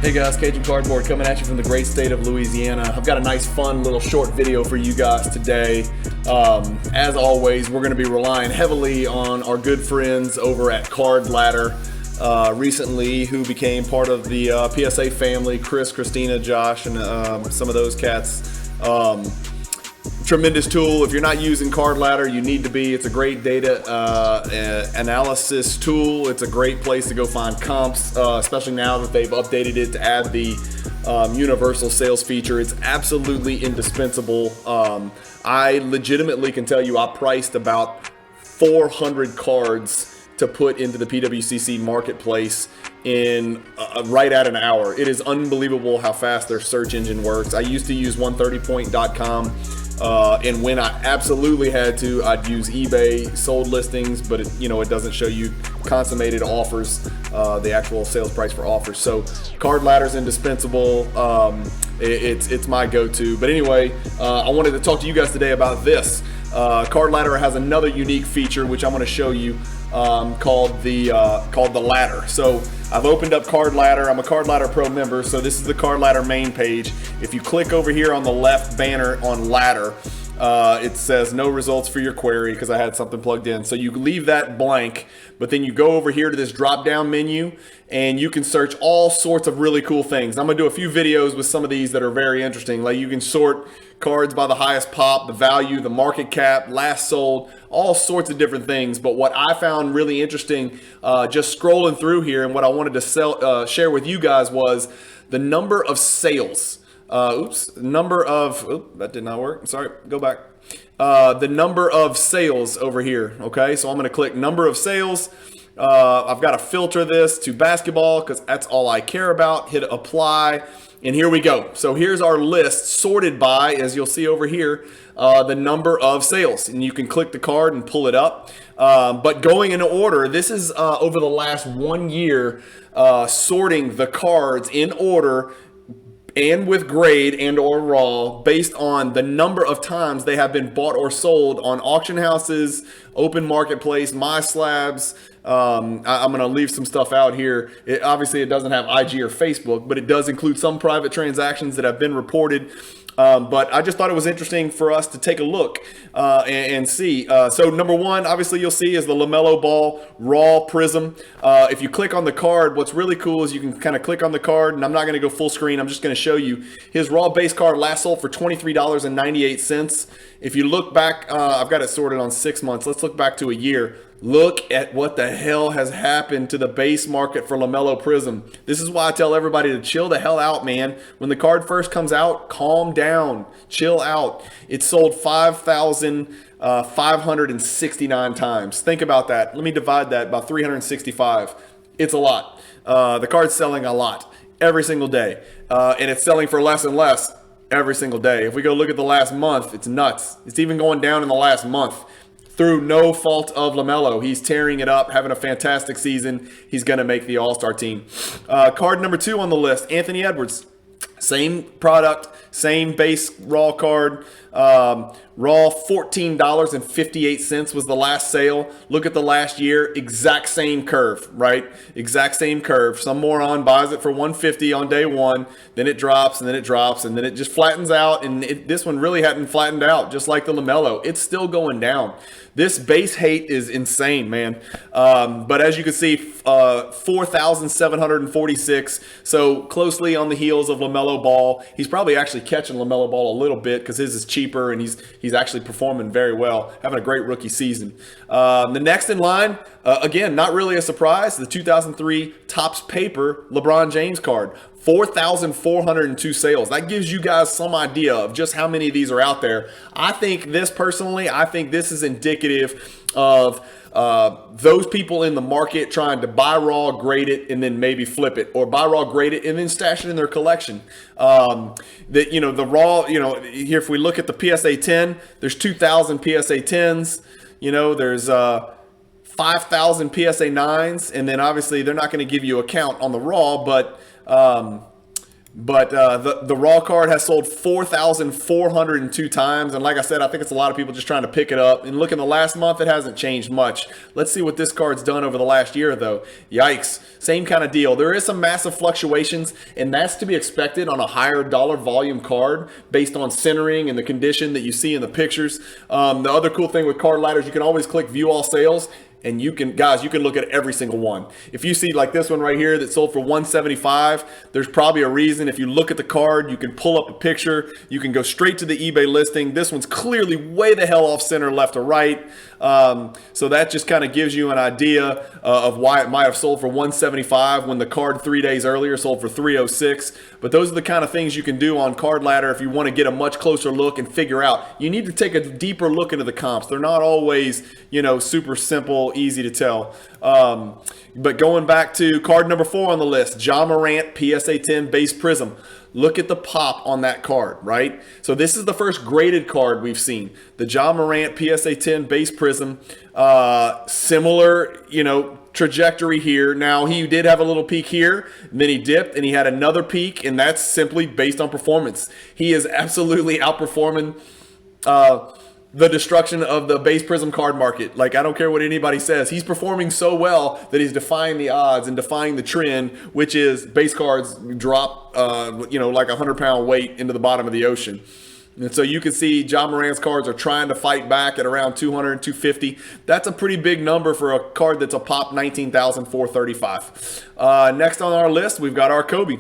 Hey guys, Cajun Cardboard coming at you from the great state of Louisiana. I've got a nice fun little short video for you guys today. As always, we're going to be relying heavily on our good friends over at Card Ladder recently, who became part of the PSA family, Chris, Christina, Josh, and some of those cats. Tremendous tool. If you're not using Card Ladder, you need to be. It's a great data analysis tool. It's a great place to go find comps, especially now that they've updated it to add the universal sales feature. It's absolutely indispensable. I legitimately can tell you I priced about 400 cards to put into the PWCC marketplace in right at an hour. It is unbelievable how fast their search engine works. I used to use 130point.com. And when I absolutely had to, I'd use eBay sold listings, but it doesn't show you consummated offers, the actual sales price for offers. So Card Ladder's indispensable. It's my go-to. But anyway, I wanted to talk to you guys today about this. Card Ladder has another unique feature which I'm going to show you, called the ladder. So I've opened up Card Ladder. I'm a Card Ladder Pro member, so this is the Card Ladder main page. If you click over here on the left banner on ladder, it says no results for your query because I had something plugged in. So you leave that blank, but then you go over here to this drop down menu and you can search all sorts of really cool things. I'm gonna do a few videos with some of these that are very interesting. Like you can sort cards by the highest pop, the value, the market cap, last sold, all sorts of different things. But what I found really interesting, just scrolling through here, and what I wanted to share with you guys was the number of sales. That did not work. Sorry, go back. The number of sales over here. Okay, so I'm going to click number of sales. I've got to filter this to basketball because that's all I care about. Hit apply. And here we go. So here's our list sorted by, as you'll see over here, the number of sales. And you can click the card and pull it up. But going in order, this is over the last 1 year, sorting the cards in order and with grade and or raw based on the number of times they have been bought or sold on auction houses, open marketplace, my slabs. I'm going to leave some stuff out here. Obviously, it doesn't have IG or Facebook, but it does include some private transactions that have been reported. But I just thought it was interesting for us to take a look and see. So number one, obviously you'll see is the Lamello ball raw Prism. If you click on the card, what's really cool is you can kind of click on the card, and I'm not going to go full screen. I'm just going to show you his raw base card last sold for $23.98. If you look back, I've got it sorted on 6 months. Let's look back to a year. Look at what the hell has happened to the base market for Lamello Prism. This is why I tell everybody to chill the hell out, man. When the card first comes out, calm down, chill out. It sold 5,569 times. Think about that. Let me divide that by 365. It's a lot. The card's selling a lot every single day, and it's selling for less and less every single day. If we go look at the last month, it's nuts. It's even going down in the last month. Through no fault of Lamello. He's tearing it up, having a fantastic season. He's going to make the All-Star team. Card number 2 on the list, Anthony Edwards. Same product, same base raw card. Raw $14.58 was the last sale. Look at the last year, exact same curve, right? Exact same curve. Some moron buys it for $150 on day one, then it drops, and then it drops, and then it just flattens out. And this one really hadn't flattened out, just like the Lamello. It's still going down. This base hate is insane, man. But as you can see, 4,746. So closely on the heels of Lamello Ball. He's probably actually catching Lamello Ball a little bit because his is cheaper, and he's actually performing very well, having a great rookie season. The next in line, again, not really a surprise, the 2003 Topps Paper LeBron James card. 4,402 sales. That gives you guys some idea of just how many of these are out there. I think this is indicative of those people in the market trying to buy raw, grade it, and then maybe flip it, or buy raw, grade it, and then stash it in their collection. The raw, here if we look at the PSA 10, there's 2,000 PSA 10s. There's 5,000 PSA 9s, and then obviously they're not going to give you a count on the raw, but But the raw card has sold 4,402 times. And like I said, I think it's a lot of people just trying to pick it up. And look, in the last month, it hasn't changed much. Let's see what this card's done over the last year, though. Yikes. Same kind of deal. There is some massive fluctuations, and that's to be expected on a higher dollar volume card based on centering and the condition that you see in the pictures. The other cool thing with card ladders, you can always click View All Sales. And you can look at every single one. If you see like this one right here that sold for $175, there's probably a reason. If you look at the card, you can pull up a picture. You can go straight to the eBay listing. This one's clearly way the hell off center, left or right. So that just kind of gives you an idea of why it might have sold for $175 when the card 3 days earlier sold for $306. But those are the kind of things you can do on Card Ladder if you want to get a much closer look and figure out. You need to take a deeper look into the comps. They're not always, super simple, easy to tell. But going back to card number 4 on the list, Ja Morant PSA 10 base Prism. Look at the pop on that card, right? So this is the first graded card we've seen. The Ja Morant PSA 10 base Prism. Similar, trajectory here. Now, he did have a little peak here, and then he dipped, and he had another peak, and that's simply based on performance. He is absolutely outperforming the destruction of the base Prism card market. Like, I don't care what anybody says. He's performing so well that he's defying the odds and defying the trend, which is base cards drop, like 100-pound weight into the bottom of the ocean. And so you can see Ja Morant's cards are trying to fight back at around 200, 250. That's a pretty big number for a card that's a pop 19,435. Next on our list, we've got our Kobe.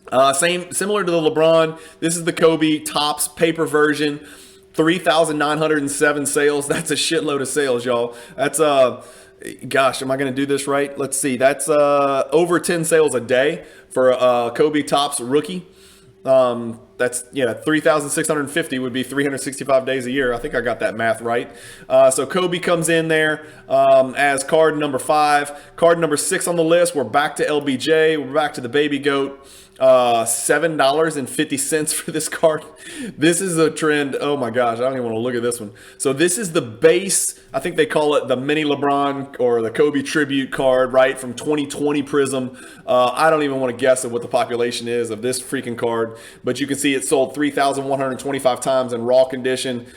Similar to the LeBron, this is the Kobe Topps paper version. 3,907 sales. That's a shitload of sales, y'all. That's gosh, am I going to do this right? Let's see. That's over 10 sales a day for Kobe Topps rookie. That's 3,650 would be 365 days a year. I think I got that math right. So Kobe comes in there as card number 5. Card number 6 on the list. We're back to LBJ. We're back to the baby goat. $7.50 for this card. This is a trend. Oh my gosh, I don't even want to look at this one. So this is the base. I think they call it the mini LeBron or the Kobe tribute card, right, from 2020 Prism. I don't even want to guess at what the population is of this freaking card, but you can see it sold 3,125 times in raw condition.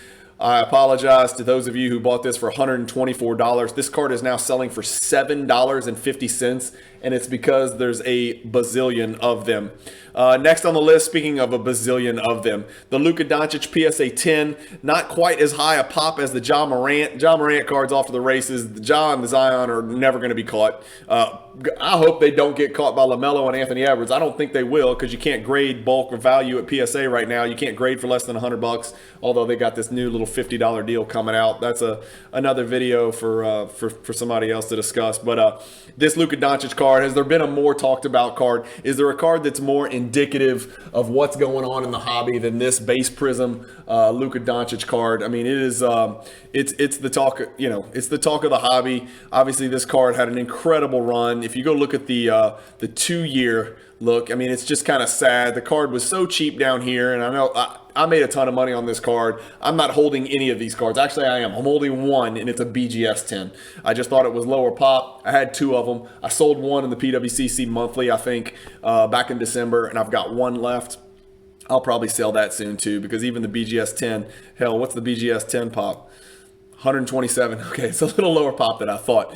I apologize to those of you who bought this for $124. This card is now selling for $7.50, and it's because there's a bazillion of them. Next on the list, speaking of a bazillion of them, the Luca Doncic PSA 10, not quite as high a pop as the Ja Morant. Ja Morant cards off to the races. The Ja and the Zion are never going to be caught. I hope they don't get caught by Lamello and Anthony Edwards. I don't think they will, because you can't grade bulk or value at PSA right now. You can't grade for less than $100, although they got this new little $50 deal coming out. That's another video for somebody else to discuss. But this Luka Doncic card, has there been a more talked about card? Is there a card that's more indicative of what's going on in the hobby than this base Prism Luka Doncic card? I mean, it is it's the talk, it's the talk of the hobby. Obviously, this card had an incredible run. If you go look at the 2-year look, I mean, it's just kind of sad. The card was so cheap down here, and I know I made a ton of money on this card. I'm not holding any of these cards. Actually, I am. I'm holding one, and it's a BGS 10. I just thought it was lower pop. I had 2 of them. I sold one in the PWCC monthly, I think, back in December, and I've got one left. I'll probably sell that soon, too, because even the BGS 10, hell, what's the BGS 10 pop? 127. Okay, it's a little lower pop than I thought.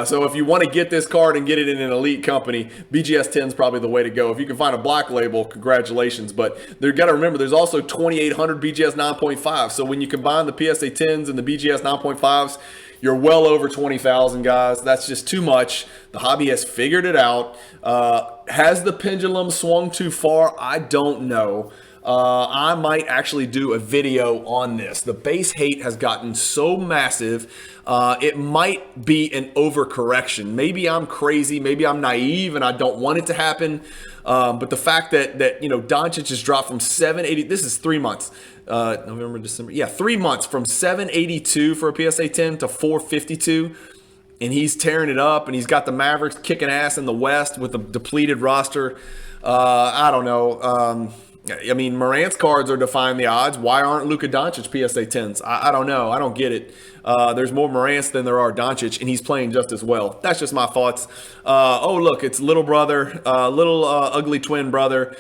So if you want to get this card and get it in an elite company, BGS 10 is probably the way to go. If you can find a black label, congratulations. But you got to remember, there's also 2,800 BGS 9.5. So when you combine the PSA 10s and the BGS 9.5s, you're well over 20,000, guys. That's just too much. The hobby has figured it out. Has the pendulum swung too far? I don't know. I might actually do a video on this. The base hate has gotten so massive, it might be an overcorrection. Maybe I'm crazy, maybe I'm naive and I don't want it to happen. But the fact that Doncic has dropped from 780, this is 3 months. November, December. Yeah, 3 months from 782 for a PSA 10 to 452. And he's tearing it up, and he's got the Mavericks kicking ass in the West with a depleted roster. I don't know. I mean, Morant's cards are defying the odds. Why aren't Luka Doncic PSA 10s? I don't know. I don't get it. There's more Morants than there are Doncic, and he's playing just as well. That's just my thoughts. Oh, look, it's little brother, little ugly twin brother.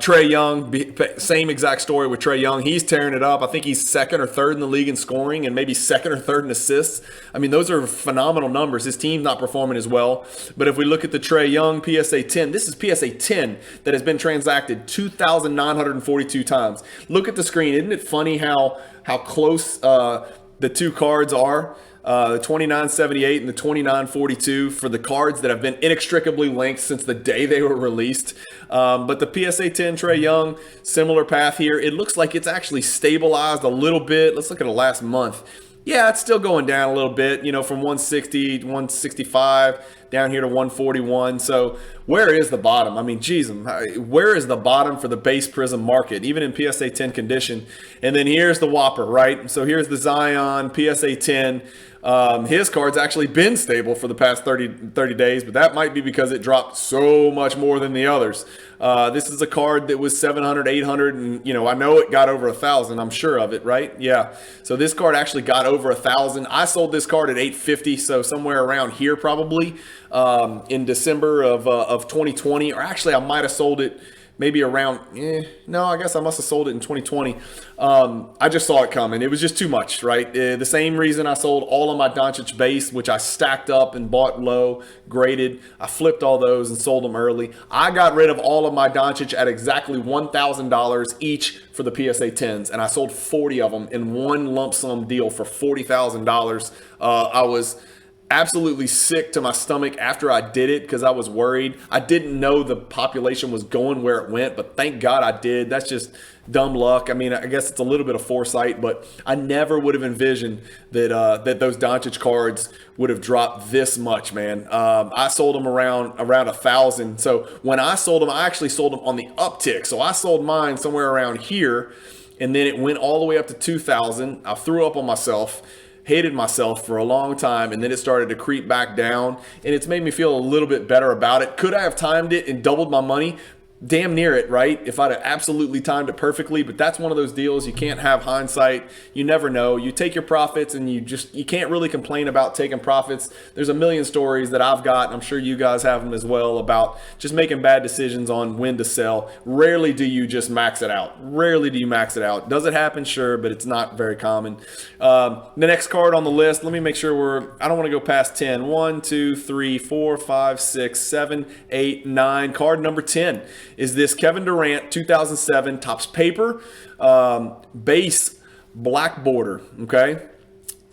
Trey Young, same exact story with Trey Young. He's tearing it up. I think he's second or third in the league in scoring and maybe second or third in assists. I mean, those are phenomenal numbers. His team's not performing as well. But if we look at the Trey Young PSA 10, this is PSA 10 that has been transacted 2,942 times. Look at the screen. Isn't it funny how close the two cards are? The 2978 and the 2942 for the cards that have been inextricably linked since the day they were released. But the PSA 10 Trey Young, similar path here. It looks like it's actually stabilized a little bit. Let's look at the last month. Yeah, it's still going down a little bit, from 160 to 165 down here to 141. So where is the bottom? I mean, geez, where is the bottom for the base Prism market, even in PSA 10 condition? And then here's the whopper, right? So here's the Zion PSA 10. His card's actually been stable for the past 30 days, but that might be because it dropped so much more than the others. This is a card that was 700, 800, and I know it got over 1,000. I'm sure of it, right? Yeah. So this card actually got over 1,000. I sold this card at 850, so somewhere around here probably in December of 2020, or actually I might have sold it maybe around, no, I guess I must have sold it in 2020. I just saw it coming. It was just too much, right? The same reason I sold all of my Doncic base, which I stacked up and bought low, graded. I flipped all those and sold them early. I got rid of all of my Doncic at exactly $1,000 each for the PSA 10s, and I sold 40 of them in one lump sum deal for $40,000. I was absolutely sick to my stomach after I did it because I was worried. I didn't know the population was going where it went, but thank God I did. That's just dumb luck. I mean, I guess it's a little bit of foresight, but I never would have envisioned that those Doncic cards would have dropped this much, man. I sold them around 1,000. So when I sold them, I actually sold them on the uptick. So I sold mine somewhere around here, and then it went all the way up to 2,000. I threw up on myself. Hated myself for a long time, and then it started to creep back down, and it's made me feel a little bit better about it. Could I have timed it and doubled my money? Damn near it, right? If I'd have absolutely timed it perfectly, but that's one of those deals you can't have hindsight. You never know. You take your profits, and you can't really complain about taking profits. There's a million stories that I've got, and I'm sure you guys have them as well, about just making bad decisions on when to sell. Rarely do you just max it out. Rarely do you max it out. Does it happen? Sure, but it's not very common. The next card on the list, let me make sure I don't want to go past 10. 1, 2, 3, 4, 5, 6, 7, 8, 9. Card number 10 is this Kevin Durant 2007 Topps Paper base black border, okay?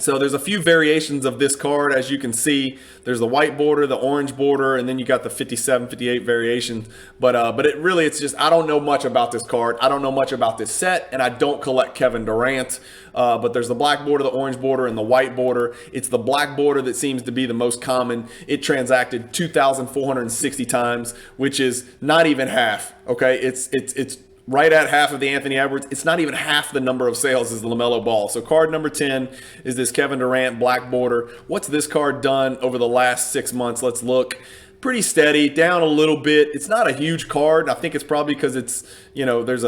So there's a few variations of this card. As you can see, there's the white border, the orange border, and then you got the 57, 58 variations. But it's just, I don't know much about this card. I don't know much about this set, and I don't collect Kevin Durant. But there's the black border, the orange border, and the white border. It's the black border that seems to be the most common. It transacted 2,460 times, which is not even half, okay? It's right at half of the Anthony Edwards. It's not even half the number of sales as the Lamello ball. So card number 10 is this Kevin Durant black border. What's this card done over the last 6 months? Let's look. Pretty steady, down a little bit. It's not a huge card. I think it's probably because it's, there's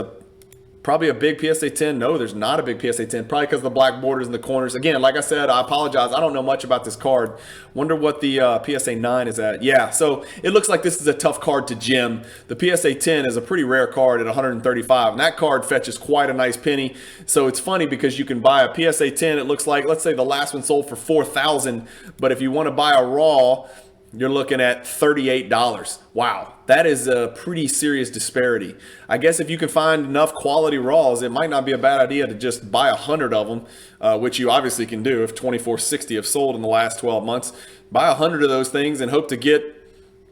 probably a big PSA 10. No, there's not a big PSA 10. Probably because the black borders in the corners. Again, like I said, I apologize. I don't know much about this card. Wonder what the PSA 9 is at. Yeah, so it looks like this is a tough card to gem. The PSA 10 is a pretty rare card at 135, and that card fetches quite a nice penny. So it's funny because you can buy a PSA 10. It looks like, let's say the last one sold for $4,000, but if you want to buy a raw, you're looking at $38. Wow, that is a pretty serious disparity. I guess if you can find enough quality raws, it might not be a bad idea to just buy 100 of them, which you obviously can do if 2460 have sold in the last 12 months. Buy 100 of those things and hope to get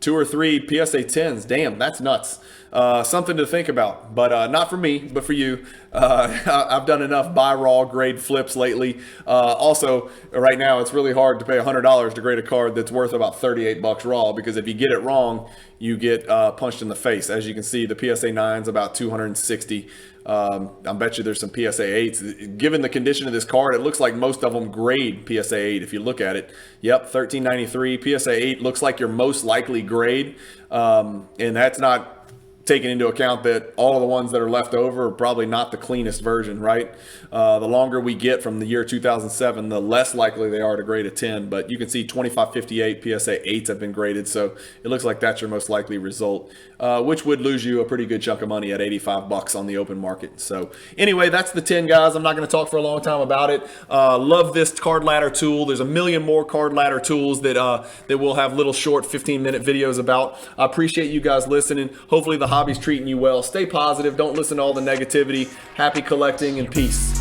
2 or 3 PSA 10s. Damn, that's nuts. Something to think about, but not for me, but for you. I've done enough buy raw grade flips lately. Also, right now, it's really hard to pay $100 to grade a card that's worth about $38 raw, because if you get it wrong, you get punched in the face. As you can see, the PSA 9's about 260. I bet you there's some PSA 8s. Given the condition of this card, it looks like most of them grade PSA 8 if you look at it. Yep, 1393. PSA 8 looks like your most likely grade, and that's not taking into account that all of the ones that are left over are probably not the cleanest version, right? The longer we get from the year 2007, the less likely they are to grade a 10. But you can see 2558 PSA 8s have been graded, so it looks like that's your most likely result, which would lose you a pretty good chunk of money at $85 on the open market. So anyway, that's the 10, guys. I'm not going to talk for a long time about it. Love this card ladder tool. There's a million more card ladder tools that we'll have little short 15-minute videos about. I appreciate you guys listening. Hopefully the hobby's treating you well. Stay positive. Don't listen to all the negativity. Happy collecting and peace.